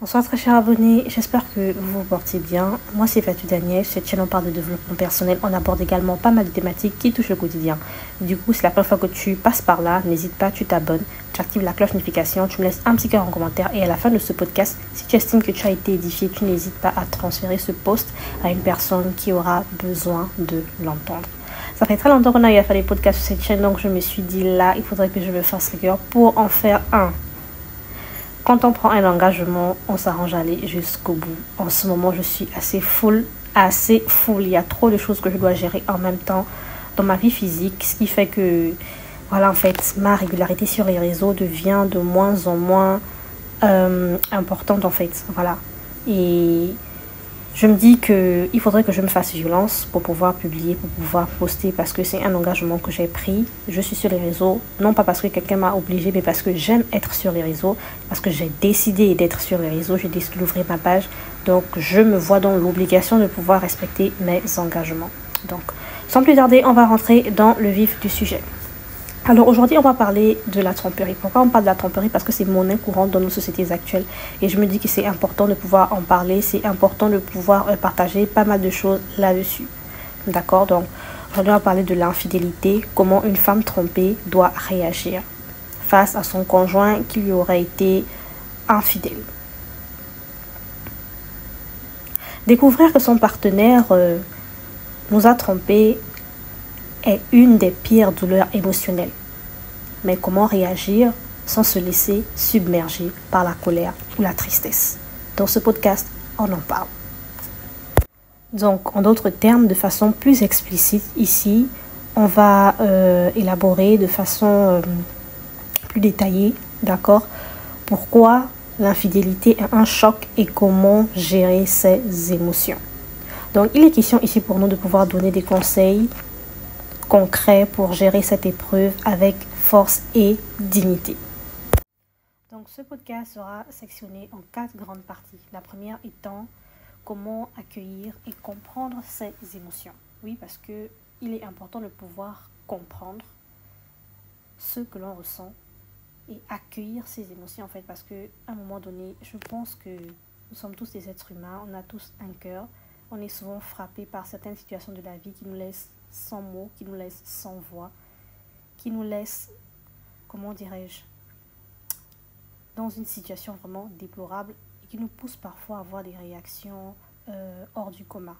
Bonsoir très chers abonnés, j'espère que vous vous portez bien. Moi c'est Fatou Daniel, cette chaîne on parle de développement personnel, on aborde également pas mal de thématiques qui touchent le quotidien. Du coup, c'est la première fois que tu passes par là, n'hésite pas, tu t'abonnes, tu actives la cloche notification, tu me laisses un petit cœur en commentaire et à la fin de ce podcast, si tu estimes que tu as été édifié, tu n'hésites pas à transférer ce post à une personne qui aura besoin de l'entendre. Ça fait très longtemps qu'on a eu à faire des podcasts sur cette chaîne, donc je me suis dit là, il faudrait que je me fasse le cœur pour en faire un. Quand on prend un engagement, on s'arrange à aller jusqu'au bout. En ce moment, je suis assez full. Il y a trop de choses que je dois gérer en même temps dans ma vie physique, ce qui fait que, voilà, en fait, ma régularité sur les réseaux devient de moins en moins importante, en fait. Voilà. Et je me dis qu'il faudrait que je me fasse violence pour pouvoir publier, pour pouvoir poster, parce que c'est un engagement que j'ai pris. Je suis sur les réseaux, non pas parce que quelqu'un m'a obligé, mais parce que j'aime être sur les réseaux, parce que j'ai décidé d'être sur les réseaux, j'ai décidé d'ouvrir ma page. Donc, je me vois dans l'obligation de pouvoir respecter mes engagements. Donc, sans plus tarder, on va rentrer dans le vif du sujet. Alors aujourd'hui, on va parler de la tromperie. Pourquoi on parle de la tromperie? Parce que c'est monnaie courante dans nos sociétés actuelles. Et je me dis que c'est important de pouvoir en parler. C'est important de pouvoir partager pas mal de choses là-dessus. D'accord? Donc, aujourd'hui, on va parler de l'infidélité. Comment une femme trompée doit réagir face à son conjoint qui lui aurait été infidèle. Découvrir que son partenaire nous a trompés est une des pires douleurs émotionnelles. Mais comment réagir sans se laisser submerger par la colère ou la tristesse? Dans ce podcast, on en parle. Donc, en d'autres termes, de façon plus explicite, ici, on va élaborer de façon plus détaillée, d'accord, pourquoi l'infidélité est un choc et comment gérer ses émotions. Donc, il est question ici pour nous de pouvoir donner des conseils concret pour gérer cette épreuve avec force et dignité. Donc ce podcast sera sectionné en 4 grandes parties. La première étant comment accueillir et comprendre ses émotions. Oui, parce que il est important de pouvoir comprendre ce que l'on ressent et accueillir ses émotions en fait, parce que à un moment donné, je pense que nous sommes tous des êtres humains, on a tous un cœur, on est souvent frappé par certaines situations de la vie qui nous laissent sans mots, qui nous laisse sans voix, qui nous laisse, comment dirais-je, dans une situation vraiment déplorable et qui nous pousse parfois à avoir des réactions hors du commun,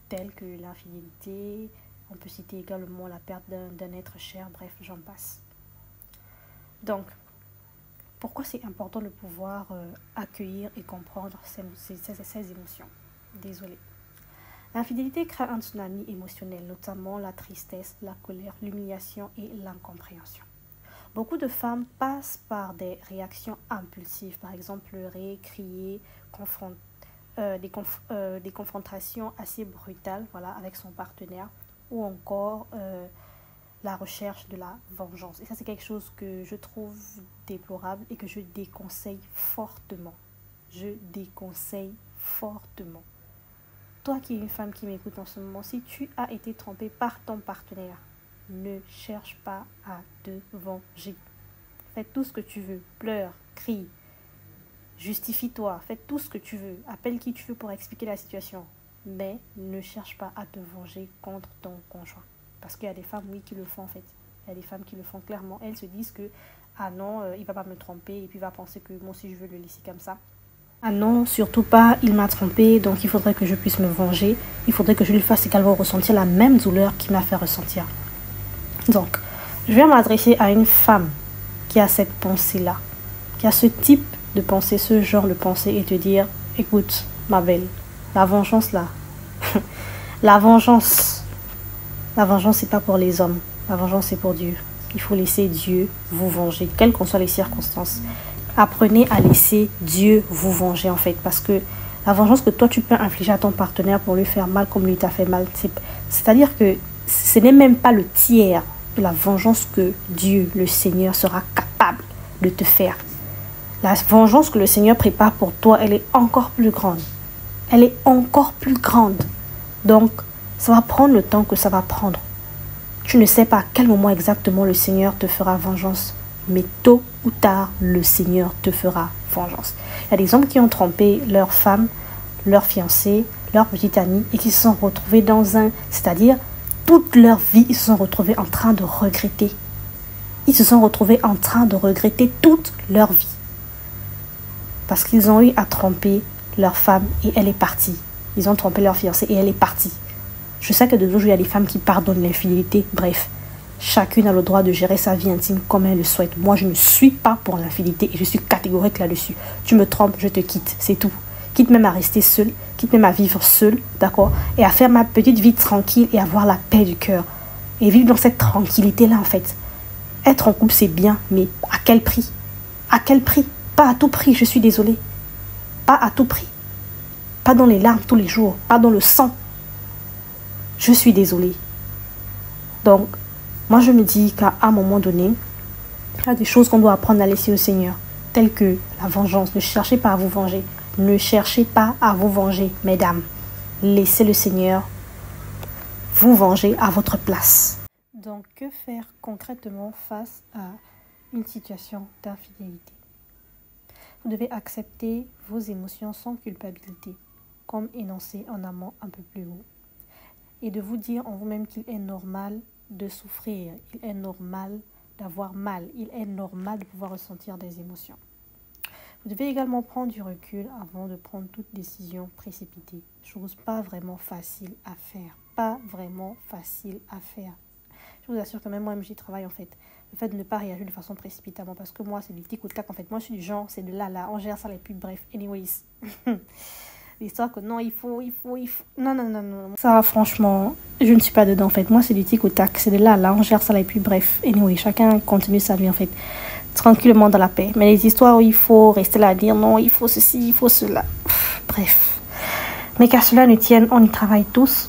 telles que l'infidélité, on peut citer également la perte d'un être cher, bref, j'en passe. Donc, pourquoi c'est important de pouvoir accueillir et comprendre ces émotions? Désolée. L'infidélité crée un tsunami émotionnel, notamment la tristesse, la colère, l'humiliation et l'incompréhension. Beaucoup de femmes passent par des réactions impulsives, par exemple pleurer, crier, des confrontations assez brutales, voilà, avec son partenaire, ou encore la recherche de la vengeance. Et ça, c'est quelque chose que je trouve déplorable et que je déconseille fortement. Je déconseille fortement. Toi qui es une femme qui m'écoute en ce moment, si tu as été trompée par ton partenaire, ne cherche pas à te venger. Fais tout ce que tu veux, pleure, crie, justifie-toi, fais tout ce que tu veux, appelle qui tu veux pour expliquer la situation, mais ne cherche pas à te venger contre ton conjoint. Parce qu'il y a des femmes, oui, qui le font en fait. Il y a des femmes qui le font clairement. Elles se disent que, ah non, il ne va pas me tromper et puis il va penser que moi aussi je veux le laisser comme ça. Ah non, surtout pas, il m'a trompé, donc il faudrait que je puisse me venger. Il faudrait que je lui fasse également ressentir la même douleur qu'il m'a fait ressentir. Donc, je vais m'adresser à une femme qui a cette pensée-là, qui a ce type de pensée, ce genre de pensée, et te dire, écoute, ma belle, la vengeance là, la vengeance, c'est pas pour les hommes, la vengeance c'est pour Dieu. Il faut laisser Dieu vous venger, quelles qu'en soient les circonstances. Apprenez à laisser Dieu vous venger en fait, parce que la vengeance que toi tu peux infliger à ton partenaire pour lui faire mal comme lui t'a fait mal, c'est-à-dire que ce n'est même pas le tiers de la vengeance que Dieu, le Seigneur, sera capable de te faire. La vengeance que le Seigneur prépare pour toi, elle est encore plus grande. Elle est encore plus grande. Donc, ça va prendre le temps que ça va prendre. Tu ne sais pas à quel moment exactement le Seigneur te fera vengeance. Mais tôt ou tard, le Seigneur te fera vengeance. Il y a des hommes qui ont trompé leur femme, leur fiancée, leur petite amie et qui se sont retrouvés c'est-à-dire toute leur vie, ils se sont retrouvés en train de regretter. Ils se sont retrouvés en train de regretter toute leur vie. Parce qu'ils ont eu à tromper leur femme et elle est partie. Ils ont trompé leur fiancée et elle est partie. Je sais que de nos jours, il y a des femmes qui pardonnent l'infidélité. Bref, chacune a le droit de gérer sa vie intime comme elle le souhaite. Moi, je ne suis pas pour l'infidélité et je suis catégorique là-dessus. Tu me trompes, je te quitte, c'est tout. Quitte même à rester seule, quitte même à vivre seule, d'accord? Et à faire ma petite vie tranquille et avoir la paix du cœur. Et vivre dans cette tranquillité-là, en fait. Être en couple, c'est bien, mais à quel prix? À quel prix? Pas à tout prix, je suis désolée. Pas à tout prix. Pas dans les larmes tous les jours, pas dans le sang. Je suis désolée. Donc, moi je me dis qu'à un moment donné, il y a des choses qu'on doit apprendre à laisser au Seigneur, telles que la vengeance. Ne cherchez pas à vous venger. Ne cherchez pas à vous venger, mesdames. Laissez le Seigneur vous venger à votre place. Donc, que faire concrètement face à une situation d'infidélité? Vous devez accepter vos émotions sans culpabilité, comme énoncé en amont un peu plus haut. Et de vous dire en vous-même qu'il est normal de souffrir, il est normal d'avoir mal, il est normal de pouvoir ressentir des émotions. Vous devez également prendre du recul avant de prendre toute décision précipitée. Chose pas vraiment facile à faire. Pas vraiment facile à faire. Je vous assure que même moi, j'y travaille en fait. Le fait de ne pas réagir de façon précipitamment. Parce que moi, c'est du tic ou tac en fait. Moi, je suis du genre, c'est de là, on gère ça les plus bref. Anyways. L'histoire que non, il faut. Non. Ça, franchement, je ne suis pas dedans en fait. Moi, c'est du tic ou tac. C'est de là, on gère ça les plus bref. Anyway, chacun continue sa vie en fait. Tranquillement dans la paix. Mais les histoires où il faut rester là à dire non, il faut ceci, il faut cela. Bref. Mais qu'à cela ne tienne, on y travaille tous,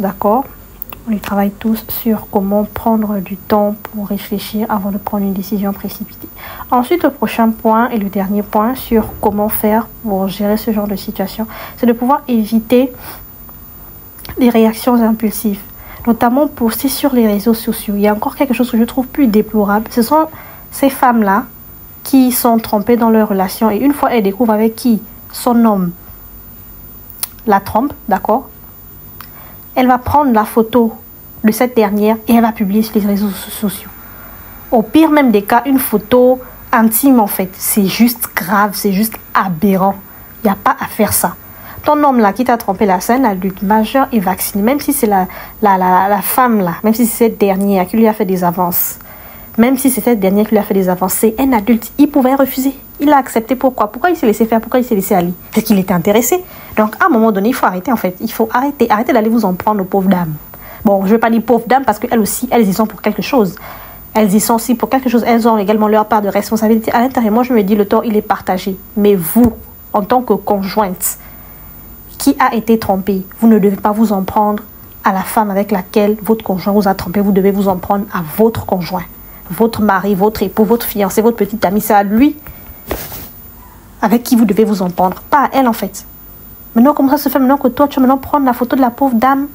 d'accord? On y travaille tous sur comment prendre du temps pour réfléchir avant de prendre une décision précipitée. Ensuite, le prochain point et le dernier point sur comment faire pour gérer ce genre de situation, c'est de pouvoir éviter les réactions impulsives, notamment poster sur les réseaux sociaux. Il y a encore quelque chose que je trouve plus déplorable. Ce sont ces femmes-là qui sont trompées dans leur relation et une fois elles découvrent avec qui son homme la trompe, d'accord? Elle va prendre la photo de cette dernière et elle va publier sur les réseaux sociaux. Au pire même des cas, une photo intime en fait. C'est juste grave, c'est juste aberrant. Il n'y a pas à faire ça. Ton homme là qui t'a trompé là, c'est un adulte majeur et vacciné. Même si c'est la femme là, même si c'est cette dernière qui lui a fait des avances. Même si c'est cette dernière qui lui a fait des avances, c'est un adulte. Il pouvait refuser. Il a accepté. Pourquoi? Pourquoi il s'est laissé faire? Pourquoi il s'est laissé aller? Parce qu'il était intéressé. Donc, à un moment donné, il faut arrêter, en fait. Il faut arrêter d'aller vous en prendre aux pauvres dames. Bon, je ne vais pas dire pauvres dames parce qu'elles aussi, elles y sont pour quelque chose. Elles y sont aussi pour quelque chose. Elles ont également leur part de responsabilité à l'intérieur. Moi, je me dis, le tort, il est partagé. Mais vous, en tant que conjointe, qui a été trompée, vous ne devez pas vous en prendre à la femme avec laquelle votre conjoint vous a trompé. Vous devez vous en prendre à votre conjoint. Votre mari, votre époux, votre fiancé, votre petite amie, c'est à lui avec qui vous devez vous en prendre, pas à elle en fait. Maintenant, comment ça se fait maintenant que toi, tu vas maintenant prendre la photo de la pauvre dame,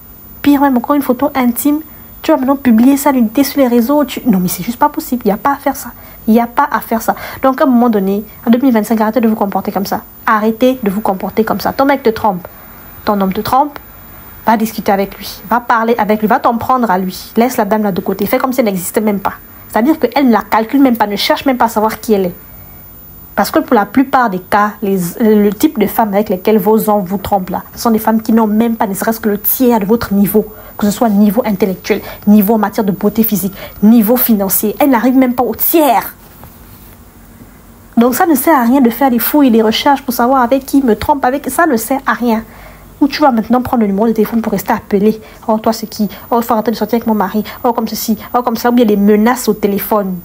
pire même encore une photo intime, tu vas maintenant publier ça, l'unité sur les réseaux, non mais c'est juste pas possible, il n'y a pas à faire ça. Il n'y a pas à faire ça. Donc à un moment donné, en 2025, arrêtez de vous comporter comme ça. Arrêtez de vous comporter comme ça. Ton mec te trompe, ton homme te trompe, va discuter avec lui, va parler avec lui, va t'en prendre à lui. Laisse la dame là de côté, fais comme si elle n'existait même pas. C'est-à-dire qu'elle ne la calcule même pas, ne cherche même pas à savoir qui elle est. Parce que pour la plupart des cas, le type de femmes avec lesquelles vos hommes vous trompent là, ce sont des femmes qui n'ont même pas ne serait-ce que le tiers de votre niveau, que ce soit niveau intellectuel, niveau en matière de beauté physique, niveau financier. Elles n'arrivent même pas au tiers. Donc ça ne sert à rien de faire des fouilles et des recherches pour savoir avec qui me trompe, ça ne sert à rien. Ou tu vas maintenant prendre le numéro de téléphone pour rester appelé. Oh, toi, c'est qui? Oh, il faut arrêter de sortir avec mon mari. Oh, comme ceci. Oh, comme ça. Ou bien des menaces au téléphone.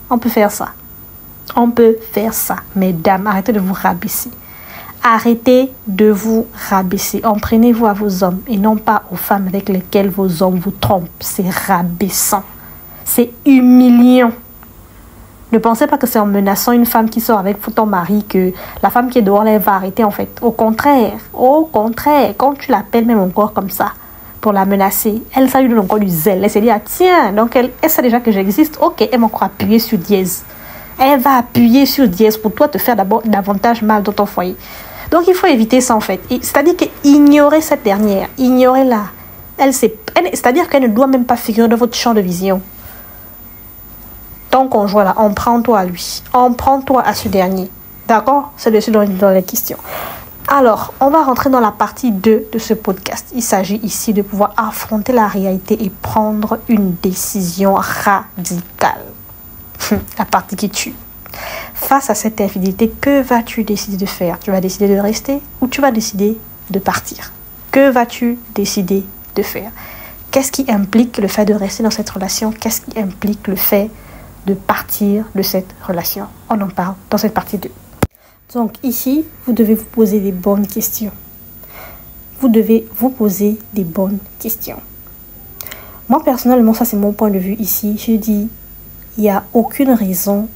On peut faire ça. On peut faire ça. Mesdames, arrêtez de vous rabaisser. Arrêtez de vous rabaisser. Entraînez-vous à vos hommes et non pas aux femmes avec lesquelles vos hommes vous trompent. C'est rabaissant. C'est humiliant. Ne pensez pas que c'est en menaçant une femme qui sort avec ton mari que la femme qui est dehors, elle va arrêter en fait. Au contraire, quand tu l'appelles même encore comme ça pour la menacer, elle, ça lui donne encore du zèle. Elle s'est dit, ah tiens, donc elle sait déjà que j'existe. Ok, elle m'a encore appuyé sur dièse. Elle va appuyer sur dièse pour toi te faire d'abord davantage mal dans ton foyer. Donc, il faut éviter ça, en fait. C'est-à-dire qu'ignorer cette dernière, ignorer-la, c'est-à-dire qu'elle ne doit même pas figurer dans votre champ de vision. Ton conjoint, là, en prends-toi à lui. En prends-toi à ce dernier. D'accord? C'est dessus dans les questions. Alors, on va rentrer dans la partie 2 de ce podcast. Il s'agit ici de pouvoir affronter la réalité et prendre une décision radicale. La partie qui tue. Face à cette infidélité, que vas-tu décider de faire? Tu vas décider de rester ou tu vas décider de partir? Que vas-tu décider de faire? Qu'est-ce qui implique le fait de rester dans cette relation? Qu'est-ce qui implique le fait de partir de cette relation? On en parle dans cette partie 2. Donc ici, vous devez vous poser des bonnes questions. Vous devez vous poser des bonnes questions. Moi, personnellement, ça c'est mon point de vue ici. Je dis, il n'y a aucune raison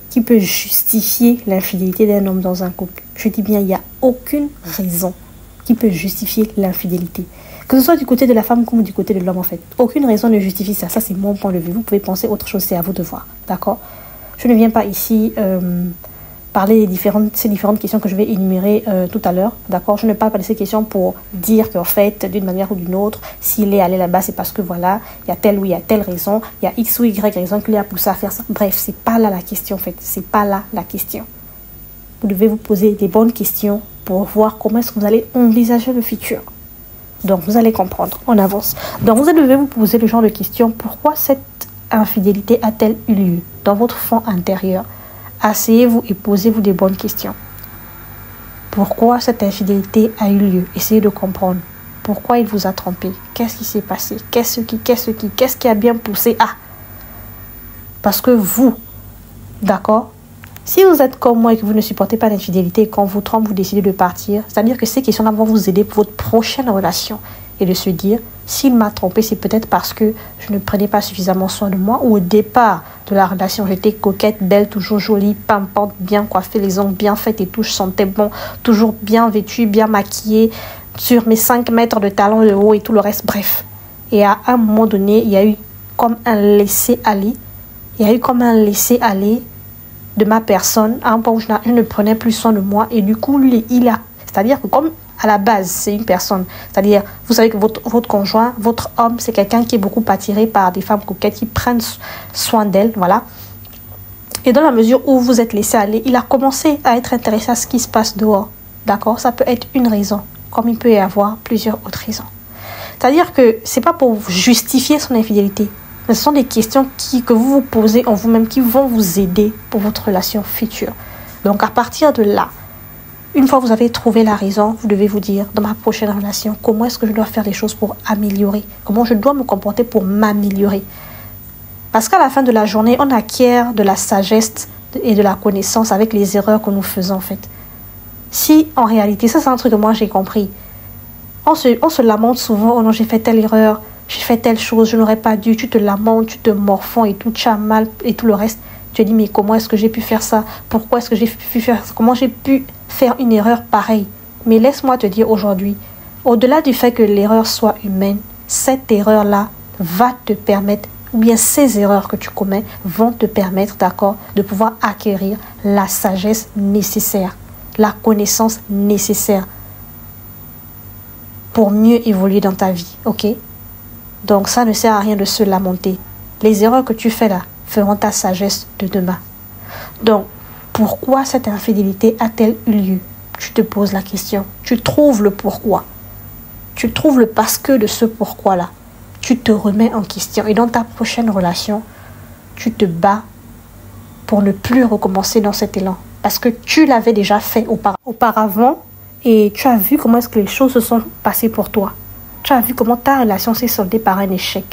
qui peut justifier l'infidélité d'un homme dans un couple. Je dis bien, il n'y a aucune raison qui peut justifier l'infidélité. Que ce soit du côté de la femme comme du côté de l'homme, en fait. Aucune raison ne justifie ça. Ça, c'est mon point de vue. Vous pouvez penser autre chose, c'est à vous de voir. D'accord? Je ne viens pas ici parler des ces différentes questions que je vais énumérer tout à l'heure. D'accord? Je ne parle pas de ces questions pour dire qu'en fait, d'une manière ou d'une autre, s'il est allé là-bas, c'est parce que voilà, il y a telle ou il y a telle raison, il y a X ou Y raison qu'il a poussé à faire ça. Bref, c'est pas là la question, en fait. C'est pas là la question. Vous devez vous poser des bonnes questions pour voir comment est-ce que vous allez envisager le futur. Donc, vous allez comprendre. On avance. Donc, vous devez vous poser le genre de questions. Pourquoi cette infidélité a-t-elle eu lieu dans votre fond intérieur? Asseyez-vous et posez-vous des bonnes questions. Pourquoi cette infidélité a eu lieu? Essayez de comprendre. Pourquoi il vous a trompé? Qu'est-ce qui s'est passé? Qu'est-ce qui a bien poussé à? Parce que vous, d'accord? Si vous êtes comme moi et que vous ne supportez pas l'infidélité, quand vous trompe, vous décidez de partir, c'est-à-dire que ces questions-là vont vous aider pour votre prochaine relation. Et de se dire, s'il m'a trompé, c'est peut-être parce que je ne prenais pas suffisamment soin de moi. Ou au départ de la relation, j'étais coquette, belle, toujours jolie, pimpante, bien coiffée, les ongles bien faits et tout, je sentais bon, toujours bien vêtue, bien maquillée, sur mes 5 mètres de talons de haut et tout le reste, bref. Et à un moment donné, il y a eu comme un laisser-aller. Il y a eu comme un laisser-aller de ma personne à un point où je ne prenais plus soin de moi. Et du coup, lui, c'est-à-dire que comme à la base, c'est une personne. C'est-à-dire, vous savez que votre conjoint, votre homme, c'est quelqu'un qui est beaucoup attiré par des femmes coquettes qui prennent soin d'elles, voilà. Et dans la mesure où vous êtes laissé aller, il a commencé à être intéressé à ce qui se passe dehors. D'accord? Ça peut être une raison, comme il peut y avoir plusieurs autres raisons. C'est-à-dire que c'est pas pour justifier son infidélité, mais ce sont des questions que vous vous posez en vous-même qui vont vous aider pour votre relation future. Donc, à partir de là, une fois que vous avez trouvé la raison, vous devez vous dire, dans ma prochaine relation, comment est-ce que je dois faire les choses pour améliorer? Comment je dois me comporter pour m'améliorer? Parce qu'à la fin de la journée, on acquiert de la sagesse et de la connaissance avec les erreurs que nous faisons, en fait. Si, en réalité, ça c'est un truc que moi j'ai compris, on se lamente souvent, oh non, j'ai fait telle erreur, j'ai fait telle chose, je n'aurais pas dû, tu te lamentes, tu te morfonds et tout, tu as mal et tout le reste. Tu te dis, mais comment est-ce que j'ai pu faire ça? Pourquoi est-ce que j'ai pu faire ça? Comment j'ai pu faire une erreur pareille? Mais laisse-moi te dire aujourd'hui, au-delà du fait que l'erreur soit humaine, cette erreur-là va te permettre, ou bien ces erreurs que tu commets vont te permettre, d'accord, de pouvoir acquérir la sagesse nécessaire, la connaissance nécessaire pour mieux évoluer dans ta vie, ok? Donc ça ne sert à rien de se lamenter. Les erreurs que tu fais là feront ta sagesse de demain. Donc, pourquoi cette infidélité a-t-elle eu lieu? Tu te poses la question. Tu trouves le pourquoi. Tu trouves le parce que de ce pourquoi-là. Tu te remets en question. Et dans ta prochaine relation, tu te bats pour ne plus recommencer dans cet élan. Parce que tu l'avais déjà fait auparavant et tu as vu comment est-ce que les choses se sont passées pour toi. Tu as vu comment ta relation s'est soldée par un échec.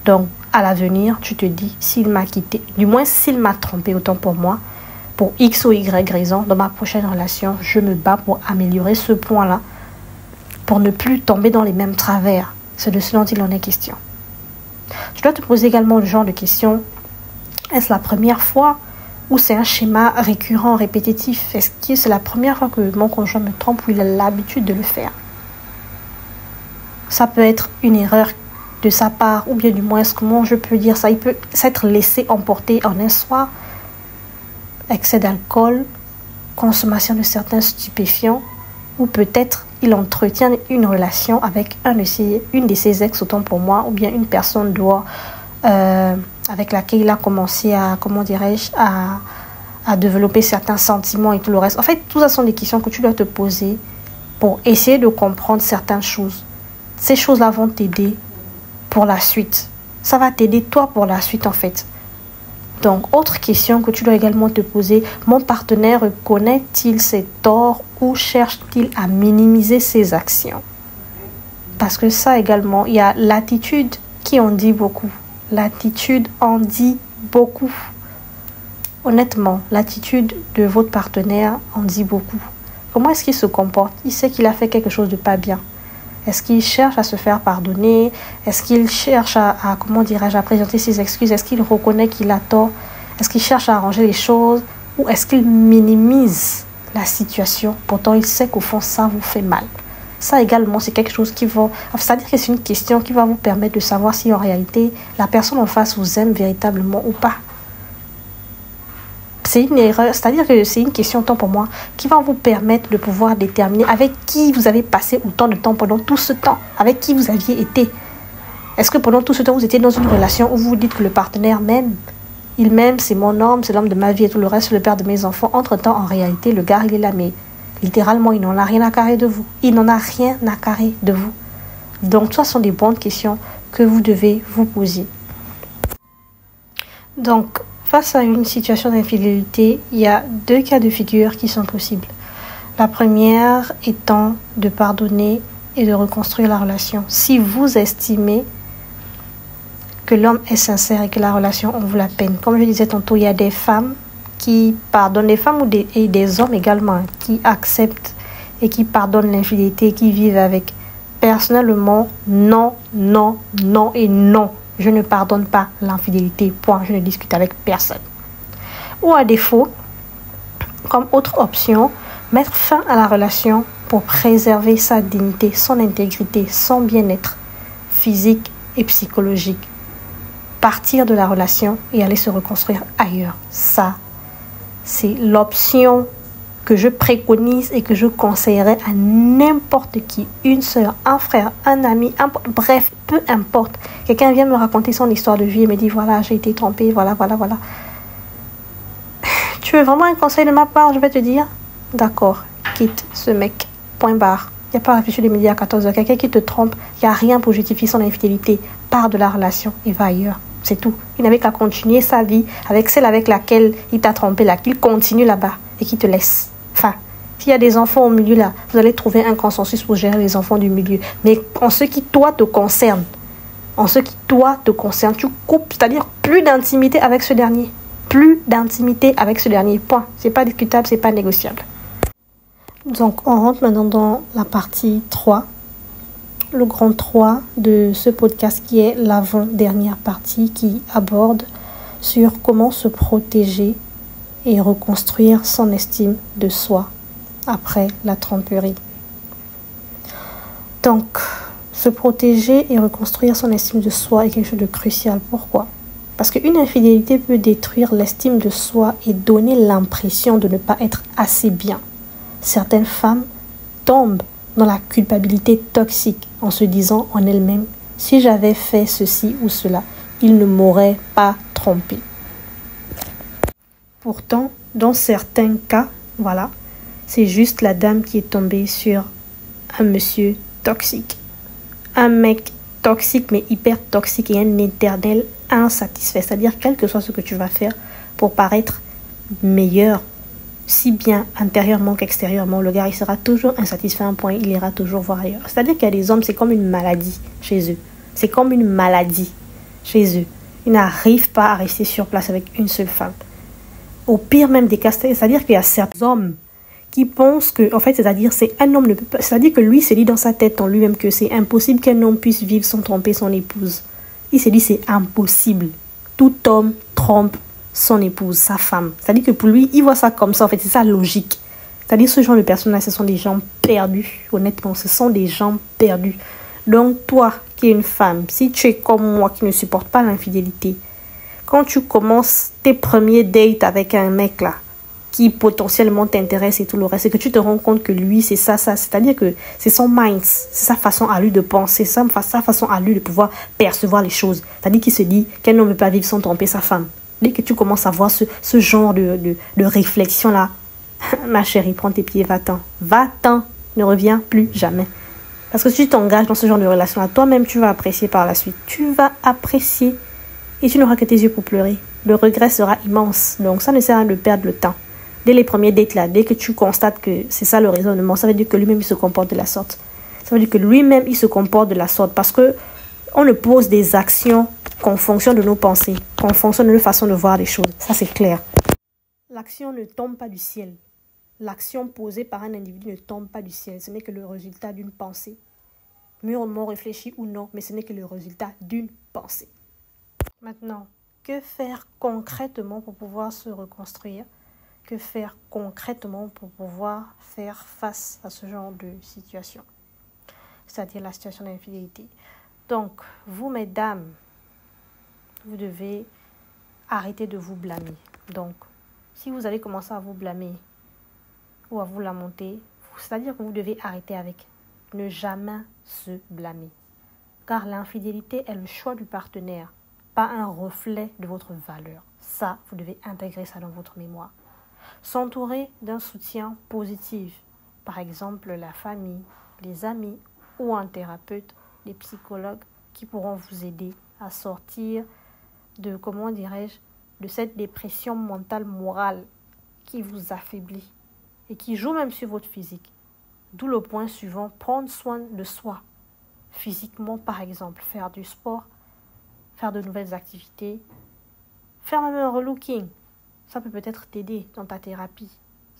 Donc, à l'avenir, tu te dis, s'il m'a quitté, du moins s'il m'a trompé, autant pour moi, pour X ou Y raison, dans ma prochaine relation, je me bats pour améliorer ce point-là, pour ne plus tomber dans les mêmes travers. C'est de ce dont il en est question. Tu dois te poser également le genre de question, est-ce la première fois ou c'est un schéma récurrent, répétitif? Est-ce que c'est la première fois que mon conjoint me trompe ou il a l'habitude de le faire? Ça peut être une erreur de sa part, ou bien du moins, comment je peux dire ça? Il peut s'être laissé emporter en un soir excès d'alcool, consommation de certains stupéfiants, ou peut-être il entretient une relation avec une de ses ex, autant pour moi, ou bien une personne avec laquelle il a commencé à, à développer certains sentiments et tout le reste. En fait, tout ça sont des questions que tu dois te poser pour essayer de comprendre certaines choses. Ces choses-là vont t'aider pour la suite. Ça va t'aider toi pour la suite en fait. Donc, autre question que tu dois également te poser, mon partenaire reconnaît-il ses torts ou cherche-t-il à minimiser ses actions? Parce que ça également, il y a l'attitude qui en dit beaucoup. L'attitude en dit beaucoup. Honnêtement, l'attitude de votre partenaire en dit beaucoup. Comment est-ce qu'il se comporte? Il sait qu'il a fait quelque chose de pas bien. Est-ce qu'il cherche à se faire pardonner? Est-ce qu'il cherche à présenter ses excuses? Est-ce qu'il reconnaît qu'il a tort? Est-ce qu'il cherche à arranger les choses? Ou est-ce qu'il minimise la situation? Pourtant, il sait qu'au fond, ça vous fait mal. Ça également, c'est quelque chose c'est-à-dire que c'est une question qui va vous permettre de savoir si en réalité, la personne en face vous aime véritablement ou pas. C'est une erreur, c'est-à-dire que c'est une question, tant pour moi, qui va vous permettre de pouvoir déterminer avec qui vous avez passé autant de temps pendant tout ce temps, avec qui vous aviez été. Est-ce que pendant tout ce temps, vous étiez dans une relation où vous dites que le partenaire m'aime, il m'aime, c'est mon homme, c'est l'homme de ma vie et tout le reste, c'est le père de mes enfants. Entre-temps, en réalité, le gars, il est là, mais littéralement, il n'en a rien à carrer de vous. Il n'en a rien à carrer de vous. Donc, ça sont des bonnes questions que vous devez vous poser. Donc, face à une situation d'infidélité, il y a deux cas de figure qui sont possibles. La première étant de pardonner et de reconstruire la relation. Si vous estimez que l'homme est sincère et que la relation en vaut la peine. Comme je disais tantôt, il y a des femmes qui pardonnent, des femmes et des hommes également, qui acceptent et qui pardonnent l'infidélité, qui vivent avec. Personnellement, non, non, non et non. Je ne pardonne pas l'infidélité, point. Je ne discute avec personne. Ou à défaut, comme autre option, mettre fin à la relation pour préserver sa dignité, son intégrité, son bien-être physique et psychologique. Partir de la relation et aller se reconstruire ailleurs. Ça, c'est l'option que je préconise et que je conseillerais à n'importe qui, une sœur, un frère, un ami, bref, peu importe. Quelqu'un vient me raconter son histoire de vie et me dit voilà, j'ai été trompée, voilà. Tu veux vraiment un conseil de ma part? Je vais te dire, d'accord, quitte ce mec, point barre. Il n'y a pas à réfléchir les midi à 14h. Quelqu'un qui te trompe, il n'y a rien pour justifier son infidélité. Pars de la relation et va ailleurs. C'est tout. Il n'avait qu'à continuer sa vie avec celle avec laquelle il t'a trompé là, qu'il continue là-bas et qu'il te laisse. Enfin, s'il y a des enfants au milieu là, vous allez trouver un consensus pour gérer les enfants du milieu. Mais en ce qui toi te concerne, tu coupes, c'est-à-dire plus d'intimité avec ce dernier. Plus d'intimité avec ce dernier. Point. C'est pas discutable, c'est pas négociable. Donc, on rentre maintenant dans la partie 3. Le grand 3 de ce podcast qui est l'avant-dernière partie qui aborde sur comment se protéger et reconstruire son estime de soi après la tromperie. Donc, se protéger et reconstruire son estime de soi est quelque chose de crucial. Pourquoi? Parce qu'une infidélité peut détruire l'estime de soi et donner l'impression de ne pas être assez bien. Certaines femmes tombent dans la culpabilité toxique en se disant en elles-mêmes « Si j'avais fait ceci ou cela, il ne m'aurait pas trompé. » Pourtant, dans certains cas, voilà, c'est juste la dame qui est tombée sur un monsieur toxique. Un mec toxique, mais hyper toxique et un éternel insatisfait. C'est-à-dire, quel que soit ce que tu vas faire pour paraître meilleur, si bien intérieurement qu'extérieurement, le gars, il sera toujours insatisfait à un point, il ira toujours voir ailleurs. C'est-à-dire qu'il y a des hommes, c'est comme une maladie chez eux. C'est comme une maladie chez eux. Ils n'arrivent pas à rester sur place avec une seule femme. Au pire même des cas, c'est-à-dire qu'il y a certains hommes qui pensent que, en fait, c'est-à-dire c'est un homme ne peut pas, c'est-à-dire que lui se dit dans sa tête en lui-même que c'est impossible qu'un homme puisse vivre sans tromper son épouse. Il se dit c'est impossible. Tout homme trompe son épouse, sa femme. C'est-à-dire que pour lui, il voit ça comme ça, en fait, c'est sa logique. C'est-à-dire ce genre de personnes-là, ce sont des gens perdus. Honnêtement, ce sont des gens perdus. Donc toi, qui es une femme, si tu es comme moi qui ne supporte pas l'infidélité, quand tu commences tes premiers dates avec un mec là, qui potentiellement t'intéresse et tout le reste, et que tu te rends compte que lui, c'est ça. C'est-à-dire que c'est son mind, c'est sa façon à lui de penser, sa façon à lui de pouvoir percevoir les choses. C'est-à-dire qu'il se dit qu'un homme ne peut pas vivre sans tromper sa femme. Dès que tu commences à voir ce genre de réflexion-là, ma chérie, prends tes pieds, va-t'en. Va-t'en, ne reviens plus jamais. Parce que si tu t'engages dans ce genre de relation-là, toi-même, tu vas apprécier par la suite. Tu vas apprécier et tu n'auras que tes yeux pour pleurer. Le regret sera immense. Donc, ça ne sert à rien de perdre le temps. Dès les premiers dates là, dès que tu constates que c'est ça le raisonnement, ça veut dire que lui-même il se comporte de la sorte. Ça veut dire que lui-même il se comporte de la sorte parce que on ne pose des actions qu'en fonction de nos pensées, qu'en fonction de nos façons de voir les choses. Ça c'est clair. L'action ne tombe pas du ciel. L'action posée par un individu ne tombe pas du ciel. Ce n'est que le résultat d'une pensée. Mûrement réfléchie ou non, mais ce n'est que le résultat d'une pensée. Maintenant, que faire concrètement pour pouvoir se reconstruire? Que faire concrètement pour pouvoir faire face à ce genre de situation, c'est-à-dire la situation d'infidélité. Donc, vous, mesdames, vous devez arrêter de vous blâmer. Donc, si vous allez commencer à vous blâmer ou à vous lamenter, c'est-à-dire que vous devez arrêter avec ne jamais se blâmer. Car l'infidélité est le choix du partenaire, pas un reflet de votre valeur. Ça, vous devez intégrer ça dans votre mémoire. S'entourer d'un soutien positif, par exemple la famille, les amis ou un thérapeute, des psychologues qui pourront vous aider à sortir de, de cette dépression mentale morale qui vous affaiblit et qui joue même sur votre physique. D'où le point suivant, prendre soin de soi. Physiquement, par exemple, faire du sport, faire de nouvelles activités, faire même un relooking. Ça peut peut-être t'aider dans ta thérapie.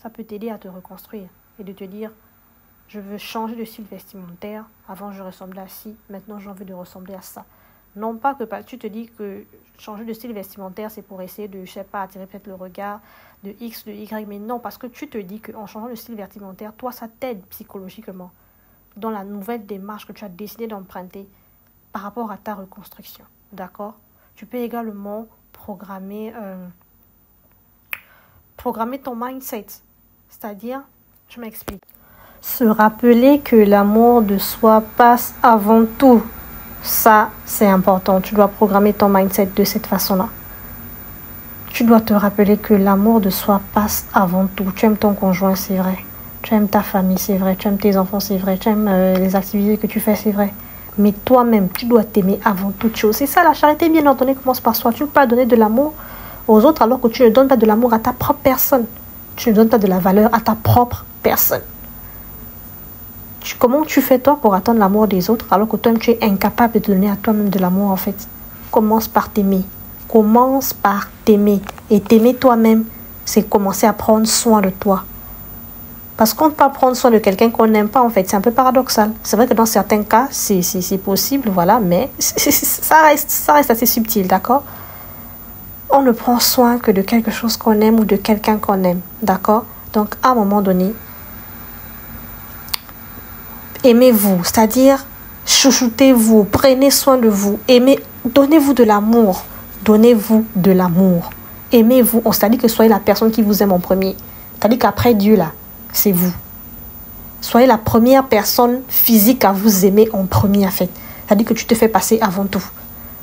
Ça peut t'aider à te reconstruire et de te dire, je veux changer de style vestimentaire. Avant, je ressemblais à ci. Maintenant, j'ai envie de ressembler à ça. Non pas que tu te dis que changer de style vestimentaire, c'est pour essayer de, attirer peut-être le regard de X, de Y. Mais non, parce que tu te dis qu'en changeant de style vestimentaire, toi, ça t'aide psychologiquement dans la nouvelle démarche que tu as décidé d'emprunter par rapport à ta reconstruction. D'accord? Tu peux également programmer ton mindset. C'est-à-dire, je m'explique. Se rappeler que l'amour de soi passe avant tout. Ça, c'est important. Tu dois programmer ton mindset de cette façon-là. Tu dois te rappeler que l'amour de soi passe avant tout. Tu aimes ton conjoint, c'est vrai. Tu aimes ta famille, c'est vrai. Tu aimes tes enfants, c'est vrai. Tu aimes les activités que tu fais, c'est vrai. Mais toi-même, tu dois t'aimer avant toute chose. C'est ça, la charité bien ordonnée commence par soi. Tu ne peux pas donner de l'amour aux autres alors que tu ne donnes pas de l'amour à ta propre personne. Tu ne donnes pas de la valeur à ta propre personne. Comment tu fais toi pour attendre l'amour des autres alors que toi-même tu es incapable de donner à toi-même de l'amour en fait? Commence par t'aimer. Commence par t'aimer. Et t'aimer toi-même, c'est commencer à prendre soin de toi. Parce qu'on ne peut pas prendre soin de quelqu'un qu'on n'aime pas en fait. C'est un peu paradoxal. C'est vrai que dans certains cas, c'est possible, voilà, mais ça reste assez subtil, d'accord? On ne prend soin que de quelque chose qu'on aime ou de quelqu'un qu'on aime, d'accord? Donc, à un moment donné, aimez-vous, c'est-à-dire chouchoutez-vous, prenez soin de vous, aimez, donnez-vous de l'amour, donnez-vous de l'amour, aimez-vous, c'est-à-dire que soyez la personne qui vous aime en premier, c'est-à-dire qu'après Dieu là, c'est vous. Soyez la première personne physique à vous aimer en premier en fait, c'est-à-dire que tu te fais passer avant tout.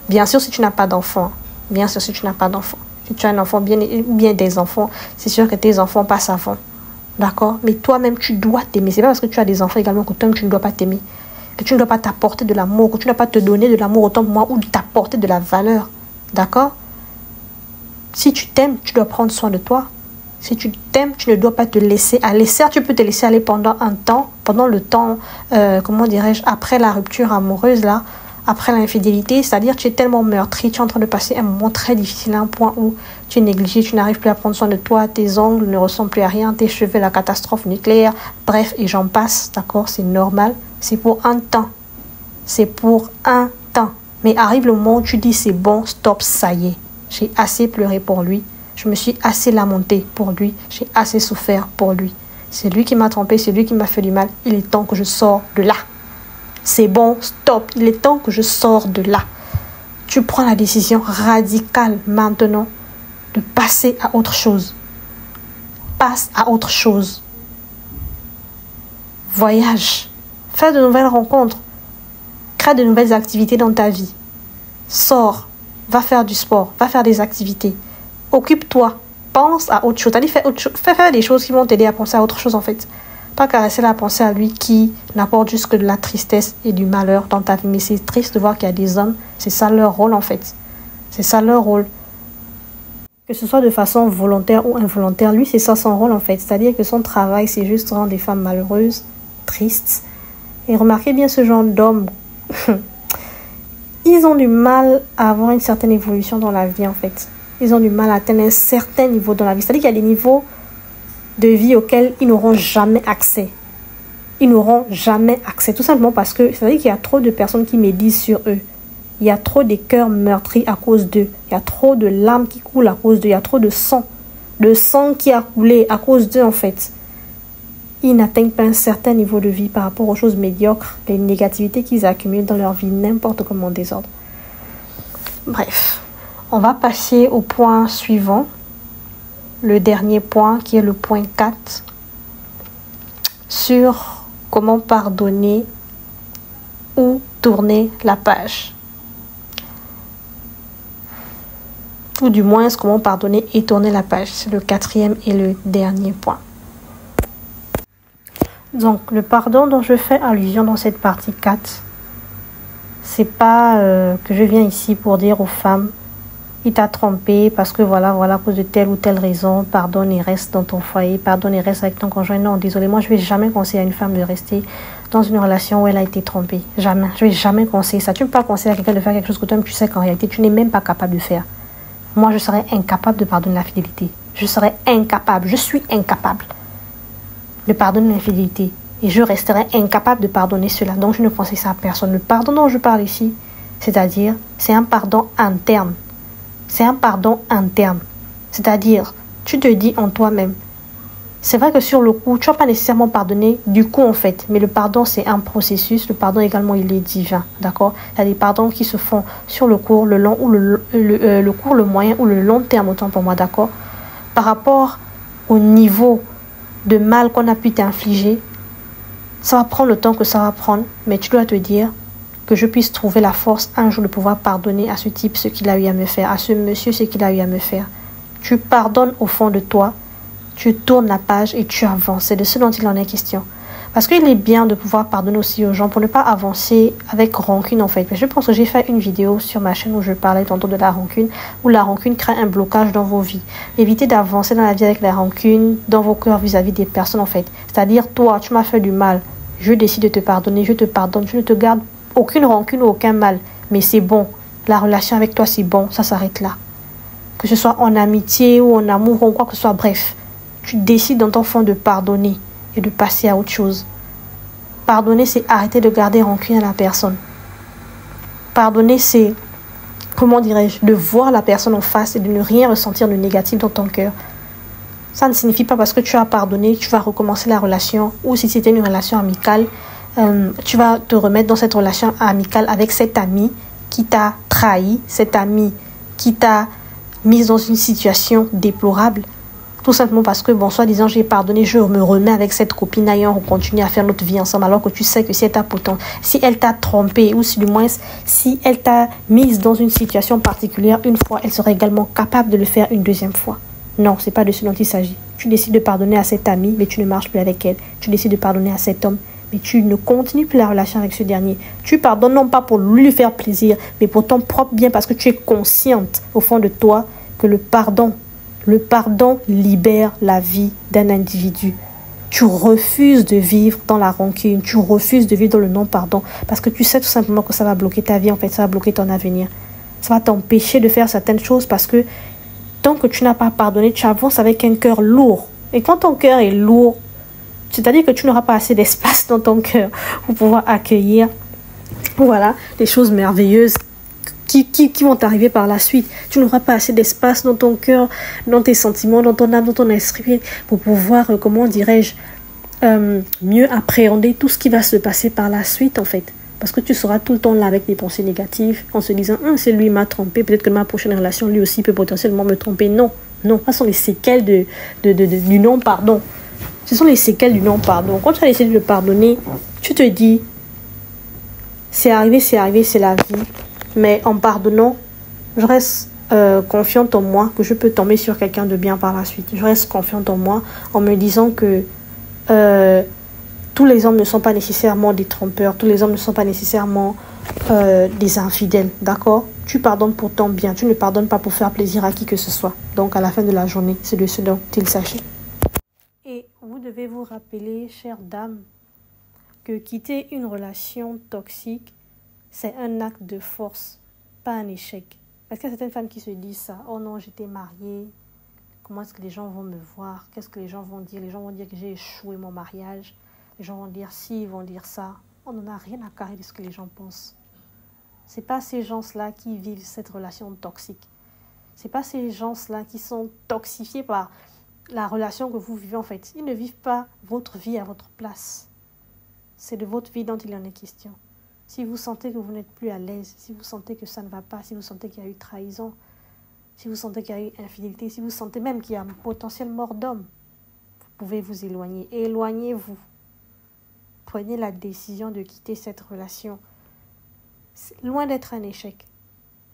Bien sûr si tu n'as pas d'enfant, si tu as un enfant bien des enfants, c'est sûr que tes enfants passent avant. D'accord? Mais toi-même, tu dois t'aimer. C'est pas parce que tu as des enfants également que toi-même, tu ne dois pas t'aimer. Que tu ne dois pas t'apporter de l'amour. Que tu ne dois pas te donner de l'amour autant que moi ou t'apporter de la valeur. D'accord? Si tu t'aimes, tu dois prendre soin de toi. Si tu t'aimes, tu ne dois pas te laisser aller. Certes, tu peux te laisser aller pendant un temps, pendant le temps, après la rupture amoureuse, là, après l'infidélité, c'est-à-dire tu es tellement meurtri, tu es en train de passer un moment très difficile, un point où tu es négligé, tu n'arrives plus à prendre soin de toi, tes ongles ne ressemblent plus à rien, tes cheveux, la catastrophe nucléaire, bref, et j'en passe, d'accord, c'est normal, c'est pour un temps, mais arrive le moment où tu dis c'est bon, stop, ça y est, j'ai assez pleuré pour lui, je me suis assez lamenté pour lui, j'ai assez souffert pour lui, c'est lui qui m'a trompé, c'est lui qui m'a fait du mal, il est temps que je sors de là. C'est bon, stop, il est temps que je sors de là. Tu prends la décision radicale maintenant de passer à autre chose. passe à autre chose. Voyage. Fais de nouvelles rencontres. Crée de nouvelles activités dans ta vie. Sors. Va faire du sport. Va faire des activités. Occupe-toi. Pense à autre chose. Fais des choses qui vont t'aider à penser à autre chose en fait. Pas caresser la pensée à lui qui n'apporte juste que de la tristesse et du malheur dans ta vie. Mais c'est triste de voir qu'il y a des hommes, c'est ça leur rôle en fait. C'est ça leur rôle. Que ce soit de façon volontaire ou involontaire, lui c'est ça son rôle en fait. C'est-à-dire que son travail c'est juste rendre des femmes malheureuses, tristes. Et remarquez bien ce genre d'hommes. Ils ont du mal à avoir une certaine évolution dans la vie en fait. Ils ont du mal à atteindre un certain niveau dans la vie. C'est-à-dire qu'il y a des niveaux de vie auxquels ils n'auront jamais accès. Ils n'auront jamais accès. Tout simplement parce que c'est-à-dire qu'il y a trop de personnes qui médisent sur eux. Il y a trop de cœurs meurtris à cause d'eux. Il y a trop de larmes qui coulent à cause d'eux. Il y a trop de sang. De sang qui a coulé à cause d'eux en fait. Ils n'atteignent pas un certain niveau de vie par rapport aux choses médiocres, les négativités qu'ils accumulent dans leur vie, n'importe comment en désordre. Bref, on va passer au point suivant. Le dernier point qui est le point 4 sur comment pardonner ou tourner la page. Ou du moins comment pardonner et tourner la page. C'est le 4e et le dernier point. Donc le pardon dont je fais allusion dans cette partie 4, c'est pas que je viens ici pour dire aux femmes il t'a trompé parce que voilà, à cause de telle ou telle raison, pardonne et reste dans ton foyer, pardonne et reste avec ton conjoint. Non, désolé, moi je vais jamais conseiller à une femme de rester dans une relation où elle a été trompée. Jamais, je vais jamais conseiller ça. Tu ne peux pas conseiller à quelqu'un de faire quelque chose que toi-même tu sais qu'en réalité tu n'es même pas capable de faire. Moi je serais incapable de pardonner la fidélité. Je serais incapable, je suis incapable de pardonner l'infidélité. Et je resterai incapable de pardonner cela. Donc je ne conseille ça à personne. Le pardon dont je parle ici, c'est-à-dire, c'est un pardon interne. C'est un pardon interne. C'est-à-dire, tu te dis en toi-même. C'est vrai que sur le coup, tu ne vas pas nécessairement pardonner du coup en fait. Mais le pardon, c'est un processus. Le pardon également, il est divin. D'accord? Il y a des pardons qui se font sur le court, le long, ou le court, le moyen ou le long terme, autant pour moi. D'accord? Par rapport au niveau de mal qu'on a pu t'infliger, ça va prendre le temps que ça va prendre. Mais tu dois te dire que je puisse trouver la force un jour de pouvoir pardonner à ce type ce qu'il a eu à me faire, à ce monsieur ce qu'il a eu à me faire. Tu pardonnes au fond de toi, tu tournes la page et tu avances. C'est de ce dont il en est question. Parce qu'il est bien de pouvoir pardonner aussi aux gens pour ne pas avancer avec rancune en fait. Mais je pense que j'ai fait une vidéo sur ma chaîne où je parlais tantôt de la rancune, où la rancune crée un blocage dans vos vies. Évitez d'avancer dans la vie avec la rancune dans vos cœurs vis-à-vis des personnes en fait. C'est-à-dire, toi, tu m'as fait du mal, je décide de te pardonner, je te pardonne, je ne te garde aucune rancune ou aucun mal, mais c'est bon. La relation avec toi, c'est bon, ça s'arrête là. Que ce soit en amitié ou en amour ou quoi que ce soit, bref. Tu décides dans ton fond de pardonner et de passer à autre chose. Pardonner, c'est arrêter de garder rancune à la personne. Pardonner, c'est, comment dirais-je, de voir la personne en face et de ne rien ressentir de négatif dans ton cœur. Ça ne signifie pas parce que tu as pardonné, tu vas recommencer la relation, ou si c'était une relation amicale, tu vas te remettre dans cette relation amicale avec cet ami qui t'a trahi, cet ami qui t'a mise dans une situation déplorable, tout simplement parce que, bon, soi-disant, j'ai pardonné, je me remets avec cette copine ailleurs, on continue à faire notre vie ensemble, alors que tu sais que si elle t'a trompé, ou si du moins, si elle t'a mise dans une situation particulière une fois, elle serait également capable de le faire une deuxième fois. Non, c'est pas de ce dont il s'agit. Tu décides de pardonner à cette amie, mais tu ne marches plus avec elle. Tu décides de pardonner à cet homme, mais tu ne continues plus la relation avec ce dernier. Tu pardonnes non pas pour lui faire plaisir, mais pour ton propre bien, parce que tu es consciente au fond de toi que le pardon libère la vie d'un individu. Tu refuses de vivre dans la rancune, tu refuses de vivre dans le non-pardon, parce que tu sais tout simplement que ça va bloquer ta vie, en fait, ça va bloquer ton avenir. Ça va t'empêcher de faire certaines choses parce que tant que tu n'as pas pardonné, tu avances avec un cœur lourd. Et quand ton cœur est lourd, c'est-à-dire que tu n'auras pas assez d'espace dans ton cœur pour pouvoir accueillir, voilà, des choses merveilleuses qui vont t'arriver par la suite. Tu n'auras pas assez d'espace dans ton cœur, dans tes sentiments, dans ton âme, dans ton esprit, pour pouvoir, comment dirais-je, mieux appréhender tout ce qui va se passer par la suite, en fait. Parce que tu seras tout le temps là avec des pensées négatives, en se disant, c'est lui qui m'a trompé, peut-être que ma prochaine relation, lui aussi, peut potentiellement me tromper. Non, non, ce sont les séquelles du non-pardon. Ce sont les séquelles du non-pardon. Quand tu as essayé de le pardonner, tu te dis, c'est arrivé, c'est la vie. Mais en pardonnant, je reste confiante en moi, que je peux tomber sur quelqu'un de bien par la suite. Je reste confiante en moi en me disant que tous les hommes ne sont pas nécessairement des trompeurs, tous les hommes ne sont pas nécessairement des infidèles, d'accord? Tu pardonnes pour ton bien, tu ne pardonnes pas pour faire plaisir à qui que ce soit. Donc à la fin de la journée, c'est de ce dont il s'agit. Et vous devez vous rappeler, chère dame, que quitter une relation toxique, c'est un acte de force, pas un échec. Parce qu'il y a certaines femmes qui se disent ça. Oh non, j'étais mariée. Comment est-ce que les gens vont me voir? Qu'est-ce que les gens vont dire? Les gens vont dire que j'ai échoué mon mariage. Les gens vont dire ci, ils vont dire ça. On n'en a rien à carrer de ce que les gens pensent. Ce n'est pas ces gens-là qui vivent cette relation toxique. Ce n'est pas ces gens-là qui sont toxifiés par la relation que vous vivez en fait. Ils ne vivent pas votre vie à votre place. C'est de votre vie dont il en est question. Si vous sentez que vous n'êtes plus à l'aise, si vous sentez que ça ne va pas, si vous sentez qu'il y a eu trahison, si vous sentez qu'il y a eu infidélité, si vous sentez même qu'il y a un potentiel mort d'homme, vous pouvez vous éloigner. Éloignez-vous. Prenez la décision de quitter cette relation. C'est loin d'être un échec.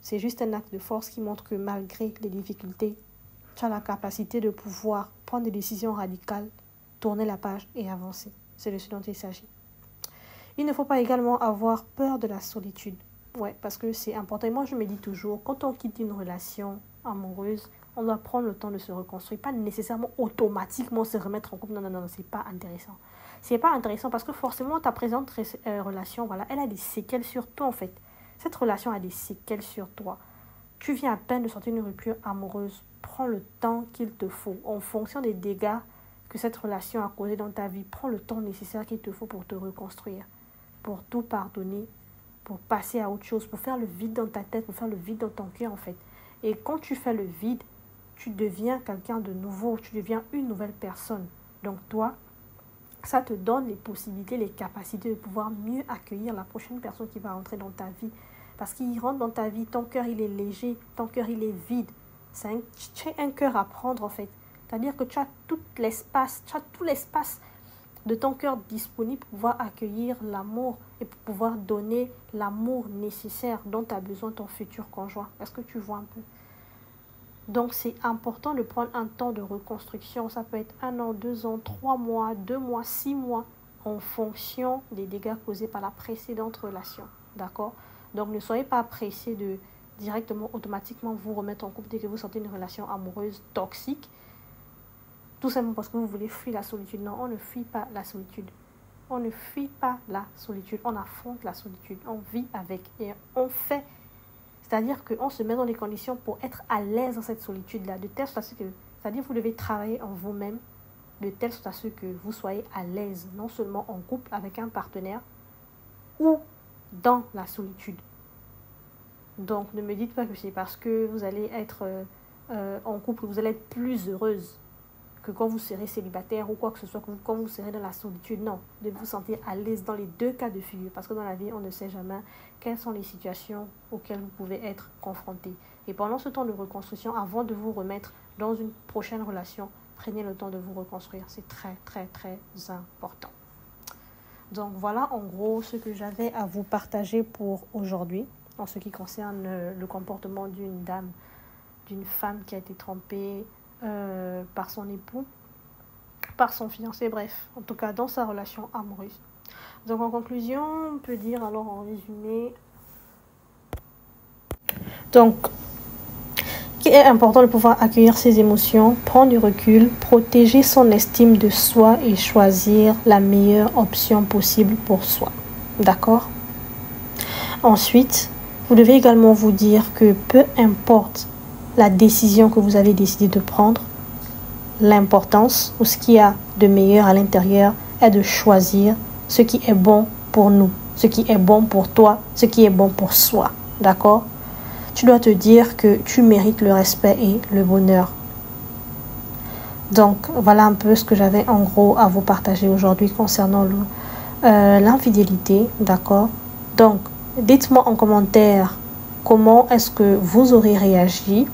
C'est juste un acte de force qui montre que malgré les difficultés, tu as la capacité de pouvoir prendre des décisions radicales, tourner la page et avancer. C'est de ce dont il s'agit. Il ne faut pas également avoir peur de la solitude. Ouais, parce que c'est important. Et moi, je me dis toujours, quand on quitte une relation amoureuse, on doit prendre le temps de se reconstruire. Pas nécessairement automatiquement se remettre en couple. Non, c'est pas intéressant. C'est pas intéressant parce que forcément, ta présente relation, voilà, elle a des séquelles sur toi, en fait. Cette relation a des séquelles sur toi. Tu viens à peine de sortir d'une rupture amoureuse. Prends le temps qu'il te faut. En fonction des dégâts que cette relation a causés dans ta vie, prends le temps nécessaire qu'il te faut pour te reconstruire, pour tout pardonner, pour passer à autre chose, pour faire le vide dans ta tête, pour faire le vide dans ton cœur, en fait. Et quand tu fais le vide, tu deviens quelqu'un de nouveau, tu deviens une nouvelle personne. Donc toi, ça te donne les possibilités, les capacités de pouvoir mieux accueillir la prochaine personne qui va entrer dans ta vie. Parce qu'il rentre dans ta vie, ton cœur, il est léger, ton cœur, il est vide. Tu as un cœur à prendre, en fait. C'est-à-dire que tu as tout l'espace, de ton cœur disponible pour pouvoir accueillir l'amour et pour pouvoir donner l'amour nécessaire dont tu as besoin ton futur conjoint. Est-ce que tu vois un peu? Donc, c'est important de prendre un temps de reconstruction. Ça peut être 1 an, 2 ans, 3 mois, 2 mois, 6 mois, en fonction des dégâts causés par la précédente relation. D'accord? Donc, ne soyez pas pressés de directement, automatiquement vous remettre en couple dès que vous sentez une relation amoureuse toxique. Tout simplement parce que vous voulez fuir la solitude. Non, on ne fuit pas la solitude. On ne fuit pas la solitude. On affronte la solitude. On vit avec et on fait. C'est-à-dire qu'on se met dans les conditions pour être à l'aise dans cette solitude-là. De telle sorte à ce que, c'est-à-dire que vous devez travailler en vous-même de telle sorte à ce que vous soyez à l'aise, non seulement en couple avec un partenaire ou dans la solitude. Donc, ne me dites pas que c'est parce que vous allez être en couple, vous allez être plus heureuse que quand vous serez célibataire ou quoi que ce soit, quand vous serez dans la solitude. Non, de vous sentir à l'aise dans les deux cas de figure. Parce que dans la vie, on ne sait jamais quelles sont les situations auxquelles vous pouvez être confronté. Et pendant ce temps de reconstruction, avant de vous remettre dans une prochaine relation, prenez le temps de vous reconstruire. C'est très, très, très important. Donc voilà en gros ce que j'avais à vous partager pour aujourd'hui en ce qui concerne le comportement d'une dame, d'une femme qui a été trompée par son époux, par son fiancé, bref, en tout cas dans sa relation amoureuse. Donc en conclusion, on peut dire alors en résumé, donc il est important de pouvoir accueillir ses émotions, prendre du recul, protéger son estime de soi et choisir la meilleure option possible pour soi. D'accord? Ensuite, vous devez également vous dire que peu importe la décision que vous avez décidé de prendre, l'importance ou ce qu'il y a de meilleur à l'intérieur est de choisir ce qui est bon pour nous, ce qui est bon pour toi, ce qui est bon pour soi. D'accord? Tu dois te dire que tu mérites le respect et le bonheur. Donc, voilà un peu ce que j'avais en gros à vous partager aujourd'hui concernant l'infidélité. D'accord? Donc, dites-moi en commentaire comment est-ce que vous aurez réagi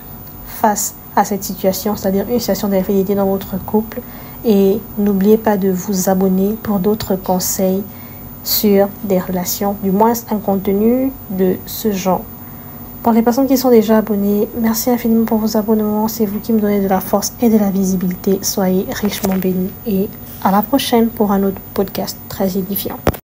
face à cette situation, c'est-à-dire une situation d'infidélité dans votre couple. Et n'oubliez pas de vous abonner pour d'autres conseils sur des relations, du moins un contenu de ce genre. Pour les personnes qui sont déjà abonnées, merci infiniment pour vos abonnements. C'est vous qui me donnez de la force et de la visibilité. Soyez richement bénis et à la prochaine pour un autre podcast très édifiant.